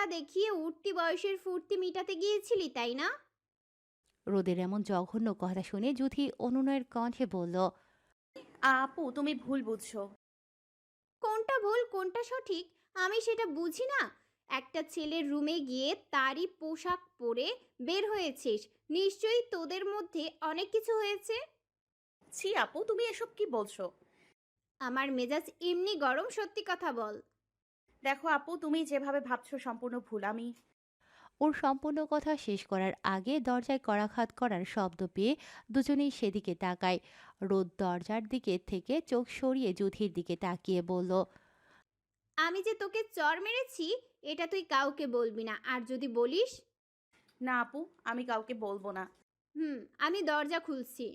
চেহারা দেখিয়ে উঠতি বয়সের ফুর্তি মিটাতে গিয়েছিলি, তাই না? রোদের এমন জঘন্য কথা শুনে যুথি অনুনয়ের কণ্ঠে বলল, আপু তুমি ভুল বুঝছো। কোনটা ভুল কোনটা সঠিক আমি সেটা বুঝি না। একটা ছেলের রুমে গিয়ে তারই পোশাক পরে বের হয়েছিস, নিশ্চয়ই তোদের মধ্যে অনেক কিছু হয়েছে। ছি আপু তুমি এসব কি বলছো? আমার মেজাজ এমনি গরম, সত্যি কথা বল। দেখো আপু তুমি যেভাবে ভাবছো সম্পূর্ণ ভুল। আমি ওর সম্পূর্ণ কথা শেষ করার আগে দরজায় করাঘাত করার শব্দ পেয়ে দুজনেই সেদিকে তাকায়। রোদ দরজার দিকে থেকে চোখ সরিয়ে যুথির দিকে তাকিয়ে বলল, আমি যে তোকে চর মেরেছি এটা তুই কাউকে বলবি না, আর যদি বলিস। না আপু, আমি কাউকে বলবো না। আমি দরজা খুলছি।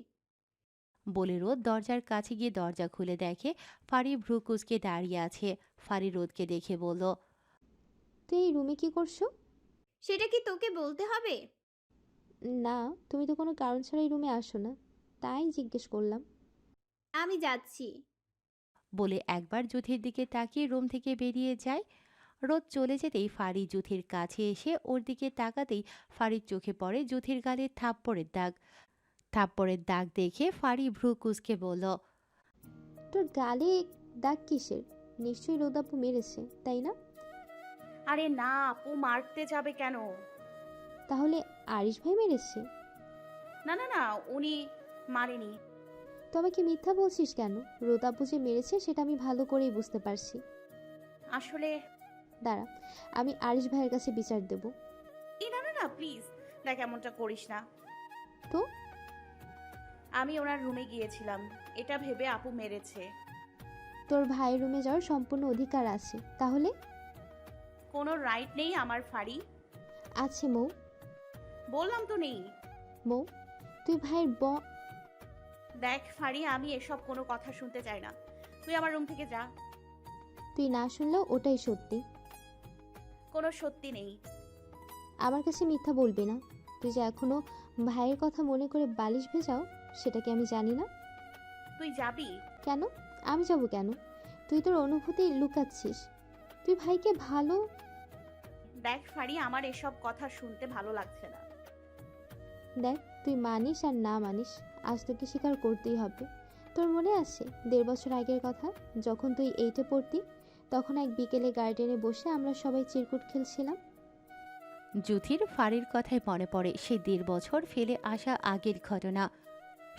বলে রোদ দরজার কাছে গিয়ে দরজা খুলে দেখে ফারি ভ্রু কুঁচকে দাঁড়িয়ে আছে। ফারি রোদকে দেখে বলল, তুই এই রুমে কি করছো? সেটা কি তোকে বলতে হবে? না, তুমি তো কোনো কারণ ছাড়া এই রুমে আসো না, তাই জিজ্ঞেস করলাম। আমি যাচ্ছি। বলে একবার যুথির দিকে তাকিয়ে রুম থেকে বেরিয়ে যায়। রোদ চলে যেতেই ফারি যুথির কাছে এসে ওর দিকে তাকাতেই ফারির চোখে পড়ে যুথির গালে থাপ্পড়ের দাগ। থাপ্পড়ের দাগ দেখে ফারি ভ্রু কুঁচকে বলল, তোর গালে দাগ কিসের? নিশ্চয়ই রোদাপু মেরেছে, তাই না? আরে না আপু, মারতে যাবে কেন? তাহলে আরিশ ভাই মেরেছে? না না না, উনি মারেনি। তবে কি মিথ্যা বলছিস কেন? রোদাপু যে মেরেছে সেটা আমি ভালো করেই বুঝতে পারছি। আসলে দাঁড়া, আমি আরিশ ভাইয়ের কাছে বিচার দেব। না না না প্লিজ, দেখ এমনটা করিস না। তো আমি ওনার রুমে গিয়েছিলাম এটা ভেবে আপু মেরেছে। তোর ভাইয়ের রুমে যাওয়ার সম্পূর্ণ অধিকার আছে, তাহলে? কোনো রাইট নেই আমার ফাড়ি। আছে মৌ। বললাম তো নেই। মৌ, তুই ভাইয়ের দেখ ফাড়ি, আমি এসব কোনো কথা শুনতে চাই না। তুই আমার রুম থেকে যা। তুই না শুনলেও ওটাই সত্যি। কোনো সত্যি নেই। আমার কাছে মিথ্যা বলবি না। তুই যে এখনো ভাইয়ের কথা মনে করে বালিশ ভেজাও, সেটা কি আমি জানি না? তুই যাবি? কেন? আমি যাব কেন? তুই তোর অনুভূতি লুকাচ্ছিস। তুই ভাইকে ভালো। দেখ ফাড়ি, আমার এসব কথা শুনতে ভালো লাগছে না। দেখ, তুই মানিস আর না মানিস, আজ তোকে স্বীকার করতেই হবে। তোর মনে আছে 1.5 বছর আগের কথা, যখন তুই 8-এ পড়তি? তখন এক বিকেলে গার্ডেনে বসে আমরা সবাই চিরকুট খেলছিলাম। যুথির ফারির কথায় মনে পড়ে সে 1.5 বছর ফেলে আসা আগের ঘটনা।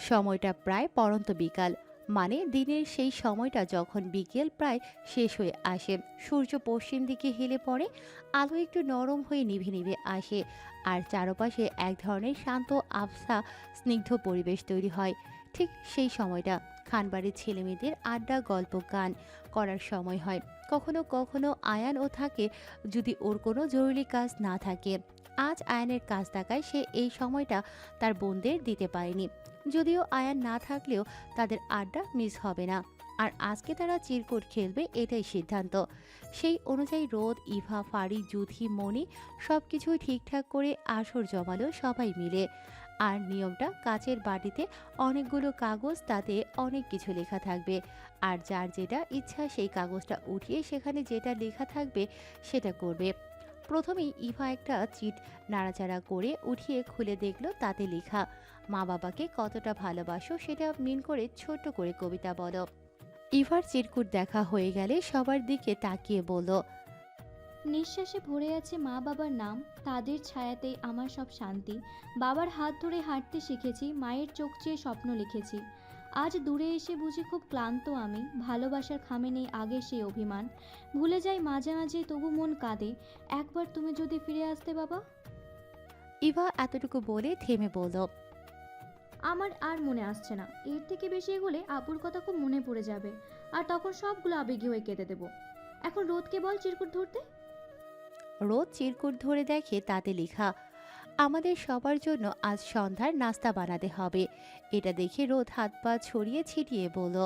সময়টা প্রায় পড়ন্ত বিকাল, মানে দিনের সেই সময়টা যখন বিকেল প্রায় শেষ হয়ে আসে। সূর্য পশ্চিম দিকে হেলে পড়ে, আলো একটু নরম হয়ে নিভে নিভে আসে, আর চারপাশে এক ধরনের শান্ত আবছা স্নিগ্ধ পরিবেশ তৈরি হয়। ঠিক সেই সময়টা খানবাড়ির ছেলেমেয়েদের আড্ডা গল্প গান করার সময় হয়। কখনো কখনো আয়ানও থাকে, যদি ওর কোনো জরুরি কাজ না থাকে। আজ আয়ানের কাজ থাকায় সে এই সময়টা তার বোনদের দিতে পারেনি। যদিও আয়ান না থাকলেও তাদের আড্ডা মিস হবে না, আর আজকে তারা চিরকুট খেলবে এটাই সিদ্ধান্ত। সেই অনুযায়ী রোদ, ইভা, ফারি, যুথি, মনি সব কিছুই ঠিকঠাক করে আসর জমালো সবাই মিলে। আর নিয়মটা কাচের বাটিতে অনেকগুলো কাগজ, তাতে অনেক কিছু লেখা থাকবে, আর যার যেটা ইচ্ছা সেই কাগজটা উঠিয়ে সেখানে যেটা লেখা থাকবে সেটা করবে। প্রথমেই ইভা একটা চিট নাড়াচাড়া করে উঠিয়ে খুলে দেখলো তাতে লেখা, মা বাবাকে কতটা ভালোবাসো সেটা মিন করে ছোট্ট করে কবিতা বলো। ইভার চিরকুট দেখা হয়ে গেলে সবার দিকে তাকিয়ে বলল, নিঃশ্বাসে ভরে আছে মা বাবার নাম, তাদের ছায়াতেই আমার সব শান্তি। বাবার হাত ধরে হাঁটতে শিখেছি, মায়ের চোখ চেয়ে স্বপ্ন লিখেছি। আজ দূরে এসে বুঝি খুব ক্লান্ত আমি, ভালোবাসার খামে নেই আগের সেই অভিমান। ভুলে যাই মাঝে মাঝে, তবু মন কাঁদে, একবার তুমি যদি ফিরে আসতে বাবা। ইভা এতটুকু বলে থেমে বলল, আমার আর মনে আসছে না, এর থেকে বেশি এগোলে আপুর কথা খুব মনে পড়ে যাবে, আর তখন সবগুলো আবেগী হয়ে কেঁদে দেবো। এখন রোদকে বল চিরকুট ধরতে। রোদ চিরকুট ধরে দেখে তাতে লেখা, আমাদের সবার জন্য আজ সন্ধ্যার নাস্তা বানাতে হবে। এটা দেখে রোদ হাত পা ছড়িয়ে ছিটিয়ে বলল,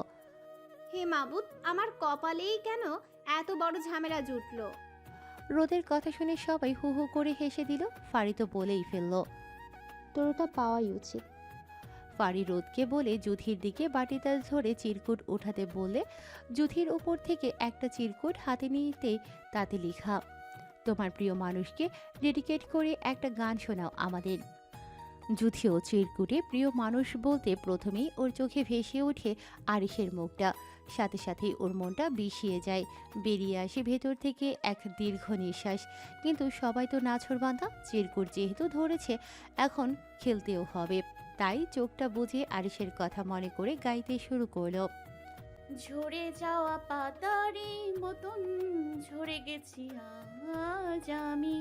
হে মাবুদ, আমার কপালেই কেন এত বড় ঝামেলা জুটলো? রোদের কথা শুনে সবাই হু হু করে হেসে দিল। ফারি তো বলেই ফেলল। তোর ওটা পাওয়াই উচিত। ফারি রোদকে বলে যুথির দিকে বাটিটা ধরে চিরকুট উঠাতে বললে যুথির উপর থেকে একটা চিরকুট হাতে নিতে তাতে লেখা, তোমার প্রিয় মানুষকে ডেডিকেট করে একটা গান শোনাও আমাদের। যুথিও চিরকুটে প্রিয় মানুষ বলতে প্রথমেই ওর চোখে ভেসে ওঠে আরিশের মুখটা, সাথে সাথেই ওর মনটা বিষিয়ে যায়। বেরিয়ে আসে ভেতর থেকে এক দীর্ঘ নিঃশ্বাস। কিন্তু সবাই তো নাছোড়বান্ধা, চিরকুট যেহেতু ধরেছে এখন খেলতেও হবে, তাই চোখটা বুজে আরিশের কথা মনে করে গাইতে শুরু করলো। ঝরে যাওয়া পাতারি মতন ঝরে গেছি আজ আমি,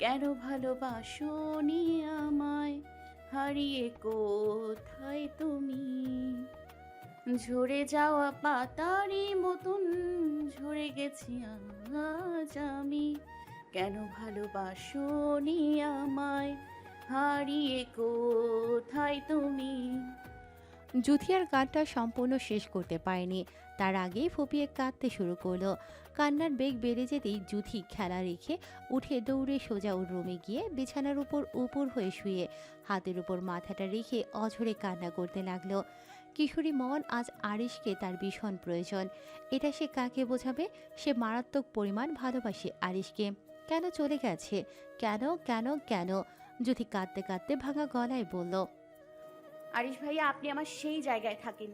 কেন ভালোবাসোনি আমায়, হারিয়ে কোথায় তুমি। ঝরে যাওয়া পাতারি মতন ঝরে গেছি আজ আমি, কেন ভালোবাসোনি আমায়, হারিয়ে কোথায় তুমি। যুথিয়ার গানটা সম্পূর্ণ শেষ করতে পারেনি, তার আগেই ফুপিয়ে কাঁদতে শুরু করলো। কান্নার বেগ বেড়ে যেতেই যুথি খেলা রেখে উঠে দৌড়ে সোজা ওর রুমে গিয়ে বিছানার উপর উপর হয়ে শুয়ে হাতের উপর মাথাটা রেখে অঝরে কান্না করতে লাগলো। কিশোরী মন আজ আরিশকে তার ভীষণ প্রয়োজন। এটা সে কাকে বোঝাবে? সে মারাত্মক পরিমাণ ভালোবাসে আরিশকে। কেন চলে গেছে? কেন কেন কেন? যুথি কাঁদতে কাঁদতে ভাঙা গলায় বলল, আরিশ ভাইয়া, আপনি আমার সেই জায়গায় থাকেন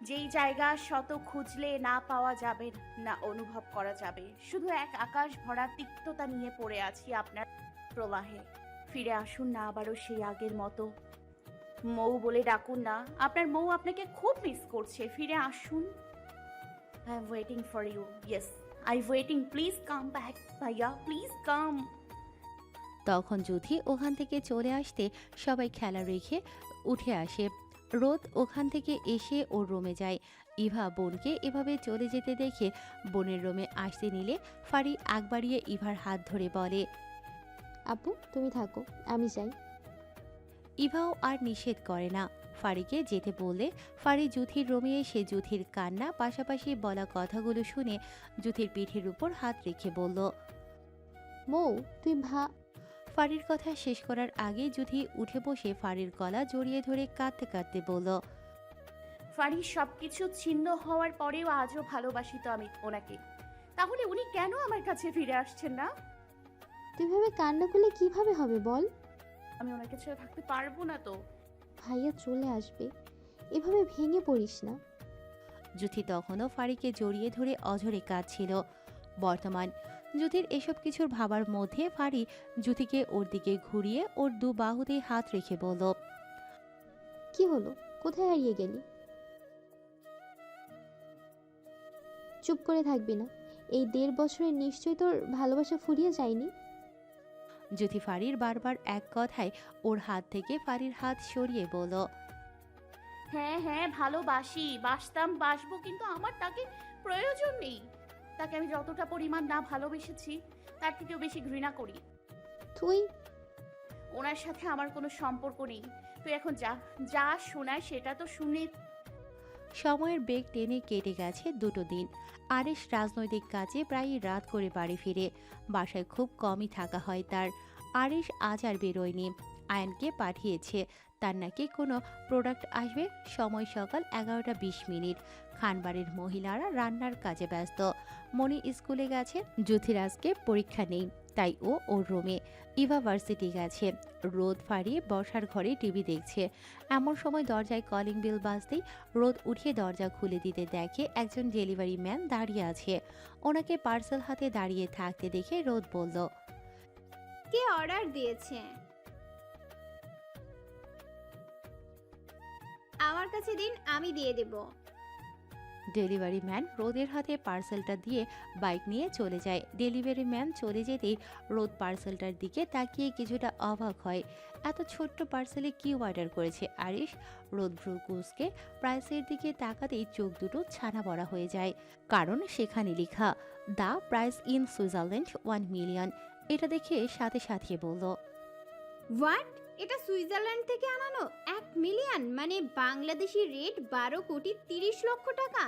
যেই জায়গা শত খুঁজলে না পাওয়া যাবে না অনুভব করা যাবে। শুধু এক আকাশ ভরা তিক্ততা নিয়ে পড়ে আছি আপনার প্রবাহে। ফিরে আসুন না আবারও সেই আগের মতো। মৌ বলে ডাকুন না, আপনার মৌ আপনাকে খুব মিস করছে। ফিরে আসুন। I am waiting for you. Yes, I waiting. Please come back ভাইয়া, প্লিজ কাম। তখন যুথি ওখান থেকে চলে আসতে সবাই খেলা রেখে উঠে আসে। রোদ ওখান থেকে এসে ওর রুমে যায়। ইভা বোনকে এভাবে চলে যেতে দেখে বোনের রুমে আসতে নিলে ফারি আগ বাড়িয়ে ইভার হাত ধরে বলে, আপু তুমি থাকো, আমি যাই। ইভাও আর নিষেধ করে না। ফারিকে যেতে বললে ফারি যুথির রুমে এসে যুথির কান্না পাশাপাশি বলা কথাগুলো শুনে যুথির পিঠের উপর হাত রেখে বলল, মৌ তুই ফারির কথা শেষ করার আগে যুথি উঠে বসে ফারির গলা জড়িয়ে ধরে কাঁদতে কাঁদতে বলল, ফারি, সবকিছু ছিন্ন হওয়ার পরেও আজও ভালোবাসি তো আমি ওনাকে। তাহলে উনি কেন আমার কাছে ফিরে আসছেন না? তুই ভাবে কান্না করলে কিভাবে হবে বল? আমি ওনাকে ছেড়ে থাকতে পারবো না তো। ভাইয়া চলে আসবে, এভাবে ভেঙে পড়িস না। যুথি তখনও ফারিকে জড়িয়ে ধরে অঝরে কাঁদছিল। বর্তমান যুথির এসব কিছুর ভাবার মধ্যে ফারি যুথিকে ওর দিকে ঘুরিয়ে ওর দু বাহুতে হাত রেখে বলল, কি হলো, কোথায় হারিয়ে গেলি? চুপ করে থাকবি না। এই 1.5 বছরে নিশ্চয়ই তোর ভালোবাসা ফুরিয়ে যায়নি। যুথি ফারির বারবার এক কথায় ওর হাত থেকে ফারির হাত সরিয়ে বলল, হ্যাঁ হ্যাঁ, ভালোবাসি, বাসতাম, বাসবো, কিন্তু আমার তাকে প্রয়োজন নেই। তাকে আমি যতটা পরিমাণ না ভালোবেসেছি তার থেকেও বেশি ঘৃণা করি। তুই ওনার সাথে আমার কোনো সম্পর্ক নেই। তুই এখন যা যা শোনায় সেটা তো শুনে। সময়ের বেগ টেনে কেটে গেছে 2 দিন। আরিশ রাজনৈতিক কাজে প্রায়ই রাত করে বাড়ি ফিরে। বাসায় খুব কমই থাকা হয় তার। আরিশ আজ আর বেরোয়নি, আয়নকে পাঠিয়েছে। তার নাকি কোনো প্রোডাক্ট আসবে। সময় সকাল 11:20। খানবাড়ির মহিলারা রান্নার কাজে ব্যস্ত। মনি স্কুলে গেছে। যুথিরাজকে পরীক্ষা নেই, তাই ও ওর রুমে। ইভা ভার্সিটি গেছে। রোদ ফারিয়ে বসার ঘরে টিভি দেখছে। এমন সময় দরজায় কলিং বেল বাজতেই রোদ উঠিয়ে দরজা খুলে দিতে দেখে একজন ডেলিভারি ম্যান দাঁড়িয়ে আছে। ওনাকে পার্সেল হাতে দাঁড়িয়ে থাকতে দেখে রোদ বলল, কে অর্ডার দিয়েছে? আমার কাছে দিন, আমি দিয়ে দেব। ডেলিভারি ম্যান রোদের হাতে পার্সেলটা দিয়ে বাইক নিয়ে চলে যায়। ডেলিভারি ম্যান চলে যেতেই রোদ পার্সেলটার দিকে তাকিয়ে কিছুটা অবাক হয়। এত ছোট্ট পার্সেলে কি অর্ডার করেছে আরিশ? রোদ ভ্রু কুঁচকে প্রাইসের দিকে তাকাতেই চোখ দুটো ছানা বড়া হয়ে যায়, কারণ সেখানে লেখা the price in Switzerland 1 million. এটা দেখে সাথে সাথে বলল, হোয়াট? এটা সুইজারল্যান্ড থেকে আনানো 1 মিলিয়ন, মানে বাংলাদেশি রেট 12,30,00,000 টাকা।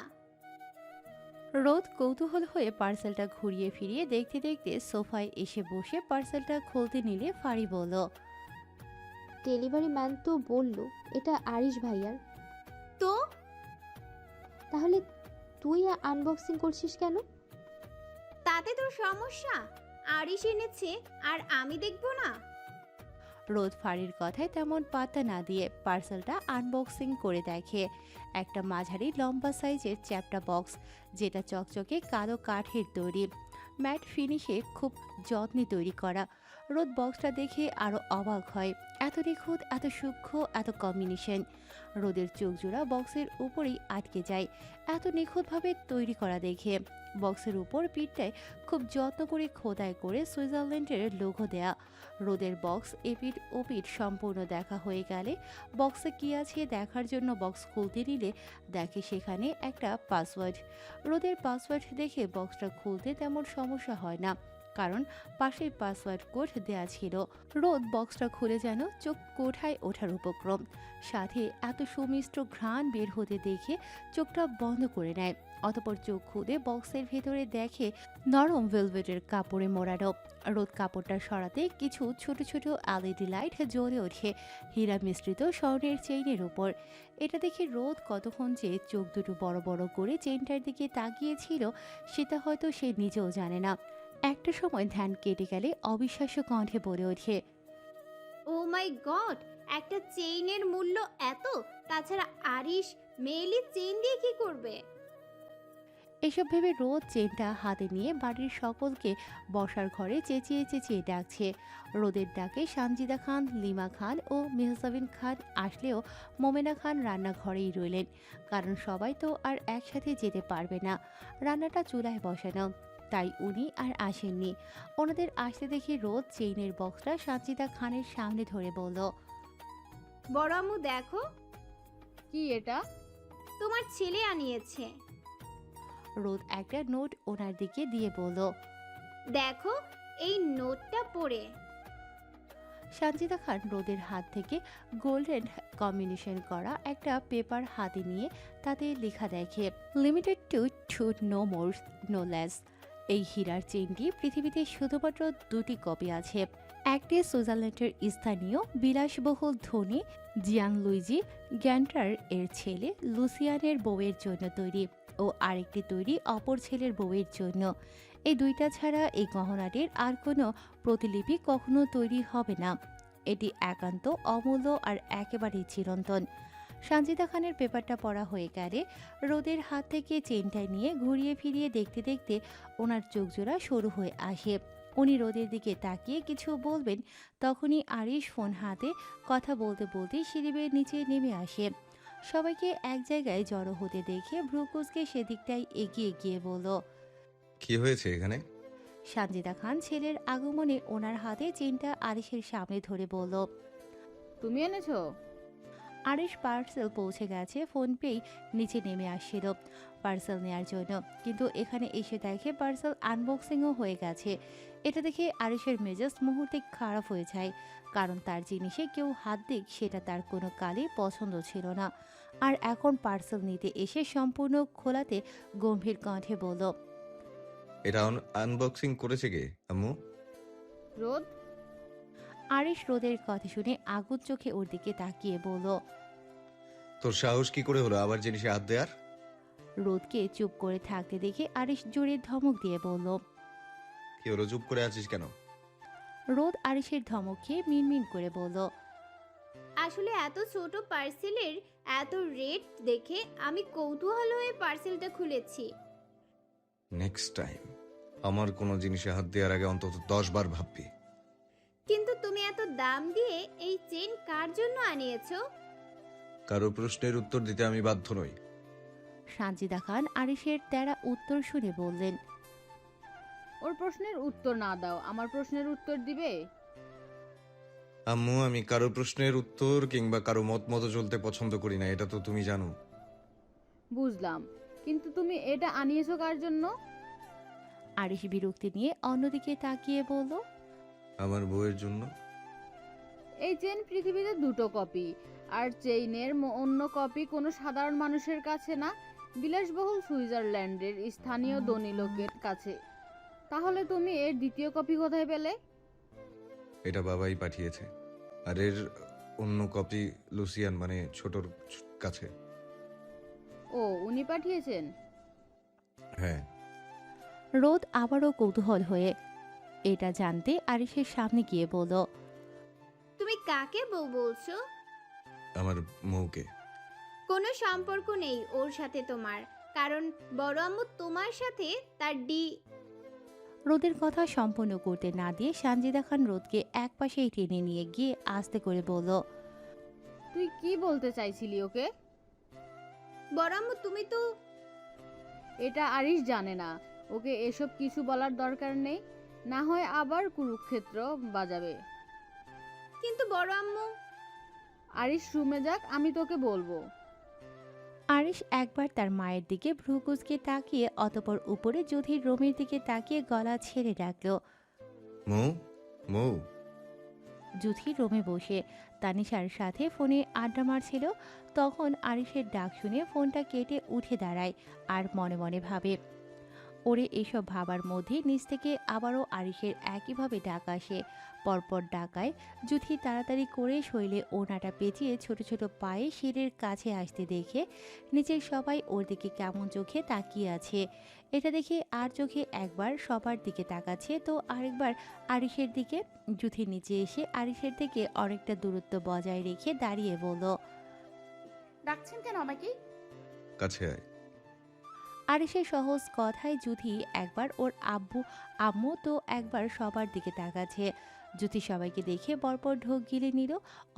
রোদ কৌতূহল হয়ে পার্সেলটা ঘুরিয়ে ফিরিয়ে দেখতে দেখতে সোফায় এসে বসে পার্সেলটা খুলতে নিলে ফারি বলল, ডেলিভারি ম্যান তো বলল এটা আরিশ ভাইয়ার। তো তাহলে তুই আনবক্সিং করছিস কেন? তাতে তোর সমস্যা? আরিশ এনেছে আর আমি দেখবো না? রোদ ফাড়ির কথায় তেমন পাত্তা না দিয়ে পার্সেলটা আনবক্সিং করে দেখে। একটা মাঝারি লম্বা সাইজের চ্যাপ্টা বক্স, যেটা চকচকে কালো কাঠের তৈরি, ম্যাট ফিনিশে খুব যত্নে তৈরি করা। রোদ বক্সটা দেখে আরও অবাক হয়। এত নিখুঁত, এত সূক্ষ্ম, এত কম্বিনেশন। রোদের চোখ জোড়া বক্সের উপরেই আটকে যায়, এত নিখুঁতভাবে তৈরি করা দেখে। বক্সের উপর পিঠটায় খুব যত্ন করে খোদাই করে সুইজারল্যান্ডের লোগো দেয়া। রোদের বক্স এপিঠ ওপিঠ সম্পূর্ণ দেখা হয়ে গেলে বক্সে কী আছে দেখার জন্য বক্স খুলতে নিলে দেখে সেখানে একটা পাসওয়ার্ড। রোদের পাসওয়ার্ড দেখে বক্সটা খুলতে তেমন সমস্যা হয় না, কারণ পাশেই পাসওয়ার্ড কোড দেয়া ছিল। রোদ বক্সটা খুলে যেন চোখ কোঠায় ওঠার উপক্রম। সাথে এত সুমিষ্ট ঘ্রাণ বের হতে দেখে চোখটা বন্ধ করে নেয়। অতপর চোখ খুলে বক্সের ভেতরে দেখে নরম ভেলভেটের কাপড়ে মোড়ানো। রোদ কাপড়টা সরাতে কিছু ছোট ছোট এলইডি লাইট জ্বলে ওঠে হীরা মিশ্রিত স্বর্ণের চেইনের উপর। এটা দেখে রোদ কতক্ষণ যে চোখ দুটো বড় বড় করে চেইনটার দিকে তাকিয়েছিল সেটা হয়তো সে নিজেও জানে না। একটা সময় ধ্যান কেটে গেলে অবিশ্বাস্য কণ্ঠে বলে ওঠে, ও মাই গড, একটা চেইনের মূল্য এত! তাছাড়া আরিশ মেয়েলি চেইন দিয়ে কি করবে? এসব ভেবে রোদ চেনটা হাতে নিয়ে বাড়ির সকলকে বসার ঘরে চেঁচিয়ে চেঁচিয়ে ডাকছে। রোদের ডাকে সানজিদা খান, লিমা খান ও মেহজাবিন খান আসলেও মোমেনা খান রান্নাঘরেই রইলেন, কারণ সবাই তো আর একসাথে যেতে পারবে না। রান্নাটা চুলায় বসানো, তাই উনি আর আসেননি। ওনাদের আসতে দেখে রোদ চেইনের বক্সটা সানজিদা খানের সামনে ধরে বলল, বড় আম্মু দেখো, কি এটা? তোমার ছেলে আনিয়েছে। রোদ একটা নোট ওনার দিকে দিয়ে বলল, দেখো এই নোটটা পড়ে। সানজিদা খান রোদের হাত থেকে গোল্ডেন কম্বিনেশন করা একটা পেপার হাতে নিয়ে তাতে লেখা দেখে, limited to no more no less. এই হীরার চেইনটি পৃথিবীতে শুধুমাত্র 2টি কপি আছে। একটি সুইজারল্যান্ডের স্থানীয় বিলাসবহুল ধনী জিয়াং লুইজি গ্যান্টার এর ছেলে লুসিয়ানের বউয়ের জন্য তৈরি ও আরেকটি তৈরি অপর ছেলের বউয়ের জন্য। এই দুইটা ছাড়া এই গহনাটির আর কোনো প্রতিলিপি কখনো তৈরি হবে না। এটি একান্ত অমূল্য আর একেবারেই চিরন্তন। সানজিদা খানের পেপারটা পড়া হয়ে গেলে রোদের হাত থেকে চেনটা নিয়ে ঘুরিয়ে ফিরিয়ে দেখতে দেখতে ওনার চোখ জোড়া সরু হয়ে আসে। উনি রোদের দিকে তাকিয়ে কিছু বলবেন, তখনই আরিশ ফোন হাতে কথা বলতে বলতে সিঁড়ি বেয়ে নিচে নেমে আসে। সবাইকে এক জায়গায় জড়ো হতে দেখে ভ্রুকুচকে সেদিকটাই এগিয়ে গিয়ে বলল, কি হয়েছে এখানে? সানজিদা খান ছেলের আগমনে ওনার হাতে চেনটা আরিশের সামনে ধরে বলল, তুমি এনেছো? আরিশ পার্সেল পৌঁছে গেছে ফোন পেয়েই নিচে নেমে আসছিল পার্সেল নেয়ার জন্য, কিন্তু এখানে এসে দেখে পার্সেল আনবক্সিংও হয়ে গেছে। এটা দেখে আরিশের মেজাজ মুহূর্তে খারাপ হয়ে যায়, কারণ তার জিনিসে কেউ হাত দিক সেটা তার কোনো কালই পছন্দ ছিল না। আর এখন পার্সেল নিতে এসে সম্পূর্ণ খোলাতে গম্ভীর কণ্ঠে বলল, এটা আনবক্সিং করেছে কে আম্মু? রোদ? আরিশ রোদের কথা শুনে আগুন চোখে ওর দিকে তাকিয়ে বলল, তোর সাহস কি করে হলো আবার জিনিসে হাত দেয়ার? রোদকে চুপ করে থাকতে দেখে আরিশ জোরে ধমক দিয়ে বলল। কি হলো, চুপ করে আছিস কেন? রোদ আরিশের ধমক খেয়ে মিনমিন করে বলল, আসলে এত ছোট পার্সেলের এত রেট দেখে আমি কৌতূহল হয়ে পার্সেলটা খুলেছি। নেক্সট টাইম আমার কোনো জিনিসে হাত দেওয়ার আগে অন্তত 10 বার ভাববি। কিন্তু তুমি এত দাম দিয়ে এই চেন কার জন্য আনিয়েছো? কারো প্রশ্নের উত্তর দিতে আমি বাধ্য নই। সানজিদা খান আরিশের তেরা উত্তর শুনে বললেন, ওর প্রশ্নের উত্তর না দাও, আমার প্রশ্নের উত্তর দিবে? আম্মু, আমি কারো প্রশ্নের উত্তর কিংবা কারো মত চলতে পছন্দ করি না, এটা তো তুমি জানো। বুঝলাম, কিন্তু তুমি এটা আনিয়েছো কার জন্য? আরিশ বিরক্তি নিয়ে অন্যদিকে তাকিয়ে বলল, আমার বউয়ের জন্য। এই চেন পৃথিবীতে 2টো কপি, আর চেইনের অন্য কপি কোনো সাধারণ মানুষের কাছে না, বিলাসবহুল সুইজারল্যান্ডের স্থানীয় ধনী লোকের কাছে। তাহলে তুমি এর দ্বিতীয় কপি কোথায় পেলে? এটা বাবাই পাঠিয়েছে, আর এর অন্য কপি লুসিয়ান মানে ছোটর কাছে। ও, উনি পাঠিয়েছেন? হ্যাঁ। রোদ আবারও কৌতূহল হয়ে, এটা জানতে আরিশের সামনে গিয়ে বলল, তুমি কাকে বউ বলছো? আমার মৌকে। কোনো সম্পর্ক নেই ওর সাথে তোমার, কারণ বড় আম্মু তোমার সাথে তার রোদের কথা সম্পূর্ণ করতে না দিয়ে সানজিদা খান রোদকে একপাশেই টেনে নিয়ে গিয়ে আস্তে করে বলল, তুই কি বলতে চাইছিলি ওকে? বড় আম্মু তুমি তো এটা আরিশ জানে না, ওকে এসব কিছু বলার দরকার নেই, না হয় আবার কুরুক্ষেত্র বাজাবে। কিন্তু বড় আম্মু আরিশ রুমে যাক, আমি তোকে বলবো। আরিশ একবার তার মায়ের দিকে ভ্রুকুচকে তাকিয়ে অতপর উপরে যুথির রুমের দিকে তাকিয়ে গলা ছেড়ে ডাকল। মৌ, মৌ। যুথি রুমে বসে তানিশার সাথে ফোনে আড্ডা মারছিল। তখন আরিশের ডাক শুনে ফোনটা কেটে উঠে দাঁড়ায় আর মনে মনে ভাবে। ওরে এসব ভাবার মধ্যে নিচ থেকে আবারও আরিশের একইভাবে ডাক আসে। পরপর ডাকায় যুথি তাড়াতাড়ি করে শৈলে ওনাটা পেঁচিয়ে ছোট ছোট পায়ে সিঁড়ির কাছে আসতে দেখে নিচের সবাই ওর দিকে কেমন চোখে তাকিয়ে আছে। এটা দেখে আর চোখে একবার সবার দিকে তাকাচ্ছে তো আরেকবার আরিশের দিকে। যুথি নিচে এসে আরিশের থেকে অনেকটা দূরত্ব বজায় রেখে দাঁড়িয়ে বলল, ডাকছেন কেন আমাকে? কাছে আয়। আরিশের সহজ কথায় যুথি একবার ওর আম্মু তো একবার সবার দিকে তাকাচ্ছে। যুথি সবাইকে দেখে পরপর ঢোক গিলে নিল,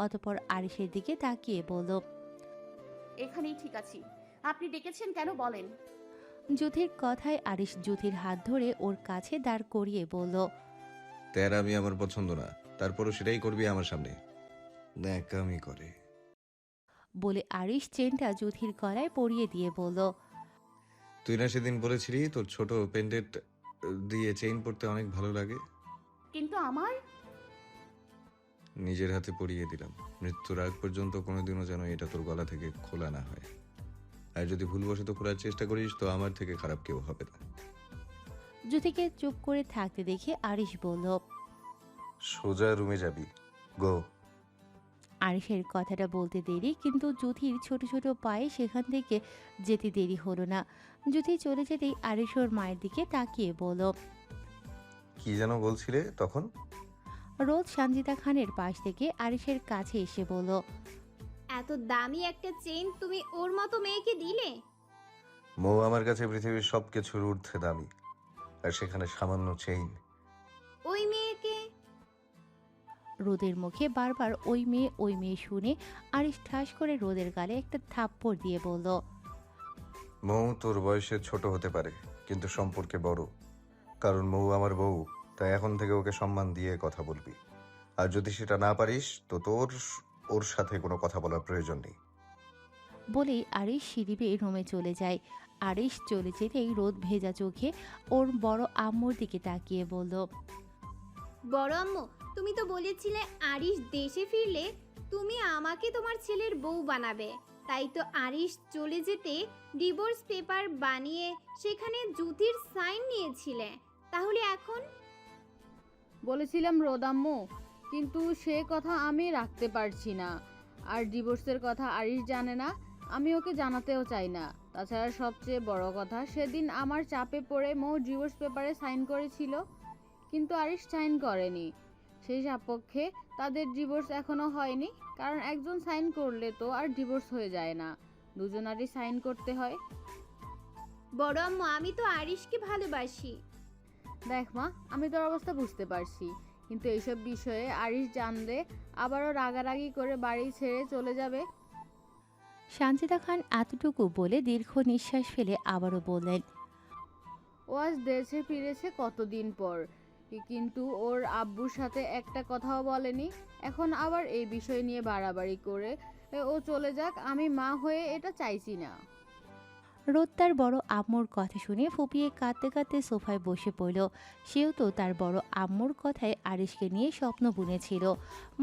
অতপর আরিশের দিকে তাকিয়ে বলল, এখানেই ঠিক আছি। আপনি ডেকেছেন কেন বলেন? যুথির কথায় আরিশ যুথির হাত ধরে ওর কাছে দাঁড় করিয়ে বলল, তের আমি আমার পছন্দ না, তারপরও সেটাই করবি আমার সামনে। ন্যাকামি করে। বলে আরিশ চেনটা যুথির গলায় পরিয়ে দিয়ে বলল, তুই না সেদিন বলেছিলি তোর ছোট পেন্ডেন্ট দিয়ে চেইন পরতে অনেক ভালো লাগে। কিন্তু আমার নিজের হাতে পরিয়ে দিলাম, মৃত্যুর আগ পর্যন্ত কোনোদিনও যেন এটা তোর গলা থেকে খোলা না হয়। আর যদি ভুলবশত খোলার চেষ্টা করিস তো আমার থেকে খারাপ কেউ হবে না। যুথিকে চুপ করে থাকতে দেখে আরিশ বলল, সোজা রুমে যাবি, গো। আরিশের কথাটা বলতে দেরি, কিন্তু যুথির ছোট ছোট পায়ে সেখান থেকে যেতে দেরি হলো না। যুথি চলে যেতেই আরিশ ওর মায়ের দিকে তাকিয়ে বলল, কি যেন বলছিলে তখন? রোদ সানজিদা খানের পাশ থেকে আরিশের কাছে এসে বলল, এত দামি একটা চেইন তুমি ওর মতো মেয়েকে দিলে? মৌ আমার কাছে পৃথিবীর সবকিছুর ঊর্ধ্বে দামি, আর সেখানে সামান্য চেইন। ওই মেয়েকে রোদের মুখে বারবার ওই মেয়ে শুনে আরিশ ঠাস করে রোদের গালে একটা থাপ্পড় দিয়ে বলল, মৌ তোর বয়সে ছোট হতে পারে কিন্তু সম্পর্কে বড়, কারণ মৌ আমার বউ, তাই এখন থেকে ওকে সম্মান দিয়ে কথা বলবি। আর যদি সেটা না পারিস তো তোর ওর সাথে কোনো কথা বলার প্রয়োজন নেই। বলেই আরিশ সিঁড়ি বেয়ে রুমে চলে যায়। আরিশ চলে যেতেই রোদ ভেজা চোখে ওর বড় আম্মুর দিকে তাকিয়ে বলল, বড় আম্মু তুমি তো বলেছিলে আরিশ দেশে ফিরলে তুমি আমাকে তোমার ছেলের বউ বানাবে, তাই তো আরিশ চলে যেতে ডিভোর্স পেপার বানিয়ে সেখানে যুথির সাইন নিয়েছিলে, তাহলে এখন? বলেছিলাম রোদাম্মু, কিন্তু সে কথা আমি রাখতে পারছি না। আর ডিভোর্সের কথা আরিশ জানে না, আমি ওকে জানাতেও চাই না। তাছাড়া সবচেয়ে বড় কথা, সেদিন আমার চাপে পড়ে মৌ ডিভোর্স পেপারে সাইন করেছিল, কিন্তু আরিশ সাইন করেনি। সেই সাপেক্ষে তাদের ডিভোর্স এখনো হয়নি, কারণ একজন সাইন করলে তো আর ডিভোর্স হয়ে যায় না, দুজনারই সাইন করতে হয়। বড় আম্মু আমি তো আরিশকে ভালোবাসি। দেখ মা, আমি তোর অবস্থা বুঝতে পারছি, কিন্তু এইসব বিষয়ে আরিশ জানলে আবারও রাগারাগি করে বাড়ি ছেড়ে চলে যাবে। সানজিদা খান এতটুকু বলে দীর্ঘ নিঃশ্বাস ফেলে আবারও বললেন, ও আজ দেশে ফিরেছে কতদিন পর, কিন্তু ওর আব্বুর সাথে একটা কথাও বলেনি। এখন আবার এই বিষয় নিয়ে বাড়াবাড়ি করে ও চলে যাক, আমি মা হয়ে এটা চাইছি না। রোদ তার বড় আম্মুর কথা শুনে ফুপিয়ে কাঁদতে কাঁদতে সোফায় বসে পড়ল। সেও তো তার বড় আম্মুর কথায় আরিশকে নিয়ে স্বপ্ন বুনেছিল।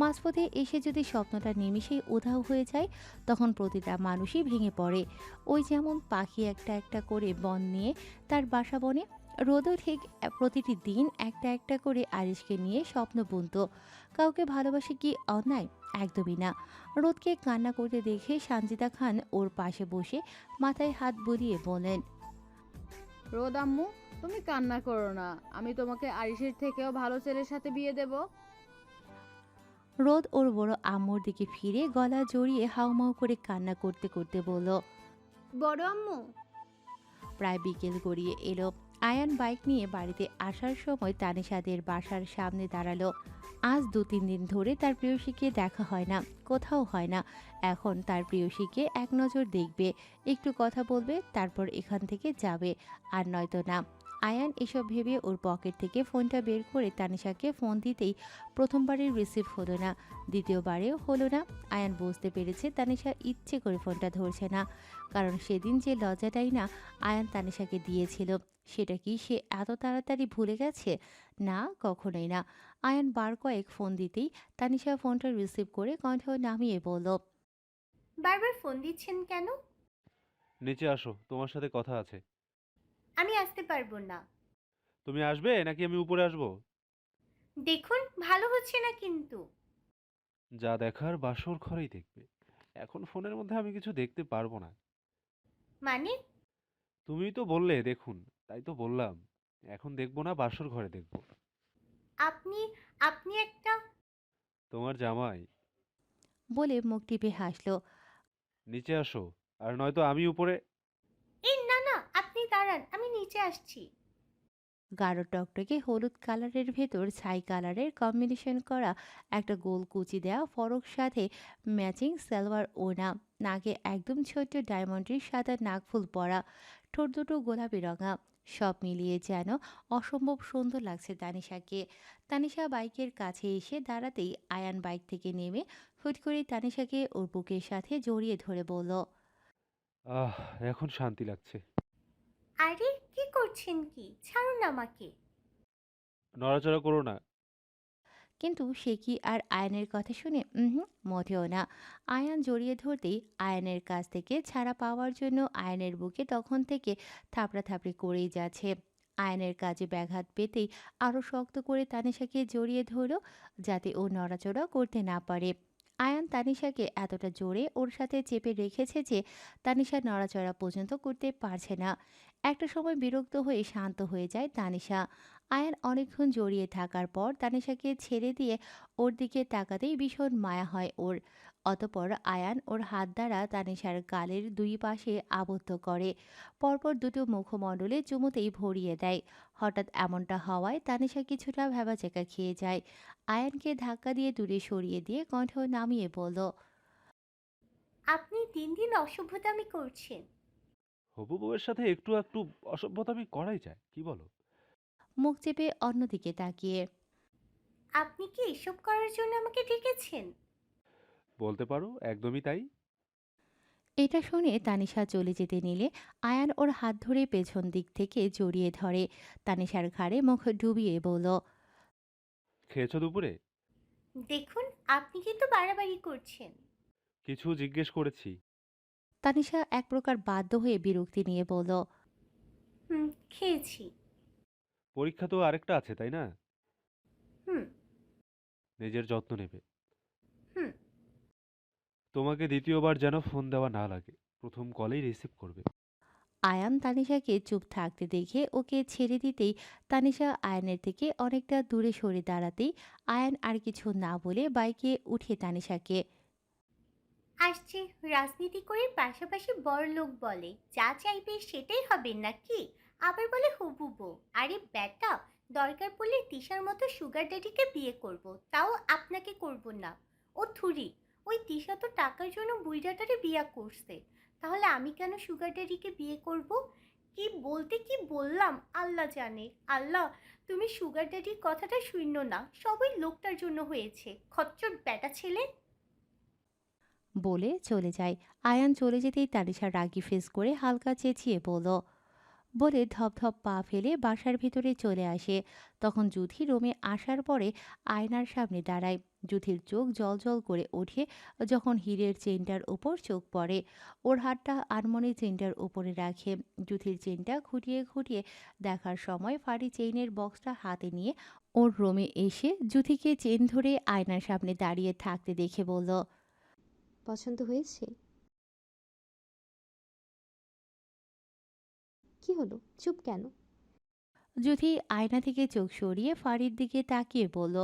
মাঝপথে এসে যদি স্বপ্নটা নিমিষেই উধাও হয়ে যায় তখন প্রতিটা মানুষই ভেঙে পড়ে। ওই যেমন পাখি একটা একটা করে বন নিয়ে তার বাসা বনে, রোদও ঠিক প্রতিটি দিন একটা একটা করে আরিশকে নিয়ে স্বপ্ন বুনত। কাউকে ভালোবাসে কি অন্যায়? একদমই না। রোদকে কান্না করতে দেখে সানজিদা খান ওর পাশে বসে মাথায় হাত বুলিয়ে বলেন, রোদাম্মু, তুমি কান্না করো না, আমি তোমাকে আরিশের থেকেও ভালো ছেলের সাথে বিয়ে দেব। রোদ ওর বড় আম্মুর দিকে ফিরে গলা জড়িয়ে হাউমাউ করে কান্না করতে করতে বলল। বড় আম্মু, প্রায় বিকেল গড়িয়ে এলো। আয়ান বাইক নিয়ে বাড়িতে আসার সময় তানিশাদের বাসার সামনে দাঁড়ালো। আজ 2-3 দিন ধরে তার প্রেয়সীকে দেখা হয় না, কোথাও হয় না। এখন তার প্রেয়সীকে এক নজর দেখবে, একটু কথা বলবে, তারপর এখান থেকে যাবে, আর নয়তো না। আয়ান এসব ভেবে ওর পকেট থেকে ফোনটা বের করে তানিশাকে ফোন দিতেই প্রথমবারের রিসিভ হলো না, দ্বিতীয়বারেও হলো না। আয়ান বুঝতে পেরেছে তানিশা ইচ্ছে করে ফোনটা ধরছে না, কারণ সেদিন যে লজ্জাটাই না আয়ান তানিশাকে দিয়েছিল, সেটা কি সে এত তাড়াতাড়ি ভুলে গেছে? না, কখনোই না। আয়ান বার কয়েক ফোন দিতেই তানিশা ফোনটা রিসিভ করে কণ্ঠ নামিয়ে বলল। বারবার ফোন দিচ্ছেন কেন? নিচে আসো, তোমার সাথে কথা আছে। আমি আসতে পারবো না। তুমি আসবে নাকি আমি উপরে আসবো? দেখুন, ভালো হচ্ছে না কিন্তু। যা দেখার বাসর ঘরেই দেখবে। এখন ফোনের মধ্যে আমি কিছু দেখতে পারবো না। মানে? তুমিই তো বললে দেখুন, তাই তো বললাম। এখন দেখবো না, বাসর ঘরে দেখবো। আপনি আপনি একটা তোমার জামাই। বলে মুখ টিপে হাসল। নিচে আসো, আর নয়তো আমি উপরে। এই না না, আপনি দাঁড়ান, আমি নিচে আসছি। গাঢ় টকটকে হলুদ কালারের ভেতর ছাই কালারের কম্বিনেশন করা একটা গোল কুচি দেওয়া ফরক, সাথে ম্যাচিং সালোয়ার ওড়না, নাকে একদম ছোট্ট ডায়মন্ডের সাদা নাকফুল পরা, ঠোঁট দুটো গোলাপি রঙা, সব মিলিয়ে যেন অসম্ভব সুন্দর লাগছে তানিশাকে। তানিশা বাইকের কাছে এসে দাঁড়াতেই আয়ান বাইক থেকে নেমে হুট করে তানিশাকে ওর বুকের সাথে জড়িয়ে ধরে বলল। আহ, এখন শান্তি লাগছে। আরে কি করছেন কি? ছাড়ুন আমাকে। নড়াচড়া করো না। কিন্তু সে কি আর আয়নের কথা শুনে? মোটেও না। আয়ান জড়িয়ে ধরতেই আয়নের কাছ থেকে ছাড়া পাওয়ার জন্য আয়নের বুকে তখন থেকে থাপড়াথাপড়ি করেই যাচ্ছে। আয়নের কাজে ব্যাঘাত পেতেই আরও শক্ত করে তানিশাকে জড়িয়ে ধরল, যাতে ও নড়াচড়া করতে না পারে। আয়ান তানিশাকে এতটা জোরে ওর সাথে চেপে রেখেছে যে তানিশা নড়াচড়া পর্যন্ত করতে পারছে না। একটা সময় বিরক্ত হয়ে শান্ত হয়ে যায় তানিশা। আয়ান অনেকক্ষণ জড়িয়ে থাকার পর তানিশাকে ছেড়ে দিয়ে ওর দিকে তাকাতেই ভীষণ মায়া হয় ওর। অতপর আয়ান ওর হাত দ্বারা তানিশার গালের দুই পাশে আবদ্ধ করে, পরপর দুটো মুখমণ্ডলে চুমুতেই ভরিয়ে দেয়। হঠাৎ এমনটা হওয়ায় তানিশা কিছুটা ভ্যাবাচ্যাকা খেয়ে যায়। আয়ানকে ধাক্কা দিয়ে দূরে সরিয়ে দিয়ে কণ্ঠ নামিয়ে বলল। আপনি দিন দিন অসভ্যতামি করছেন। হবু বউয়ের সাথে একটু একটু অসভ্যতামি করাই যায়, কি বলো? মুখ চেপে অন্যদিকে তাকিয়ে। আপনি কি এসব করার জন্য আমাকে ডেকেছেন? বলতে পারো, একদমই তাই। এটা শুনে তানিশা চলে যেতে নিলে আয়ান ওর হাত ধরে পেছন দিক থেকে জড়িয়ে ধরে, তানিশার ঘাড়ে মুখ ডুবিয়ে বলল। খেয়েছো দুপুরে? দেখুন, আপনি কিন্তু বাড়াবাড়ি করছেন। কিছু জিজ্ঞেস করেছি। তানিশা এক প্রকার বাধ্য হয়ে বিরক্তি নিয়ে বলল। হুম, খেয়েছি। পরীক্ষা তো আরেকটা আছে, তাই না? হুম। নিজের যত্ন নেবে। হুম। তোমাকে দ্বিতীয়বার যেন ফোন দেওয়া না লাগে, প্রথম কলেই রিসিভ করবে। আয়ান তানিশাকে চুপ থাকতে দেখে ওকে ছেড়ে দিতেই তানিশা আয়ানের থেকে অনেকটা দূরে সরে দাঁড়াতেই আয়ান আর কিছু না বলে বাইকে উঠে তানিশাকে। আসছে, রাজনীতি করে পাশাপাশি বড়লোক বলে যা চাইবে সেটাই হবে নাকি? আবার বলে হবু বউ। আরে বেটা, দরকার পড়লে তিশার মতো সুগার ড্যাডিকে বিয়ে করব, তাও আপনাকে করব না। ও থুরি, ওই তিশা তো টাকার জন্য বুইড়াটারে বিয়ে করছে, তাহলে আমি কেন সুগার ড্যাডিকে বিয়ে করব? কি বলতে কি বললাম আল্লাহ জানে। আল্লাহ, তুমি সুগার ড্যাডির কথাটা শূন্য না, সবই লোকটার জন্য হয়েছে, খচ্চর বেটা ছেলে। বলে চলে যায়। আয়ান চলে যেতেই তানিশা রাগি ফেস করে হালকা চেঁচিয়ে বলল। বলে ধপধপ পা ফেলে বাসার ভিতরে চলে আসে। তখন যুথি রুমে আসার পরে আয়নার সামনে দাঁড়ায়। যুথির চোখ জল করে ওঠে যখন হীরের চেনটার উপর চোখ পড়ে। ওর হাতটা আনমনে চেনটার উপরে রাখে। যুথির চেনটা খুঁটিয়ে খুঁটিয়ে দেখার সময় ফাড়ি চেইনের বক্সটা হাতে নিয়ে ওর রুমে এসে যুথিকে চেন ধরে আয়নার সামনে দাঁড়িয়ে থাকতে দেখে বলল। পছন্দ হয়েছে? কি হলো, চুপ কেন? জুথি আয়না থেকে চোখ সরিয়ে ফারির দিকে তাকিয়ে বলল,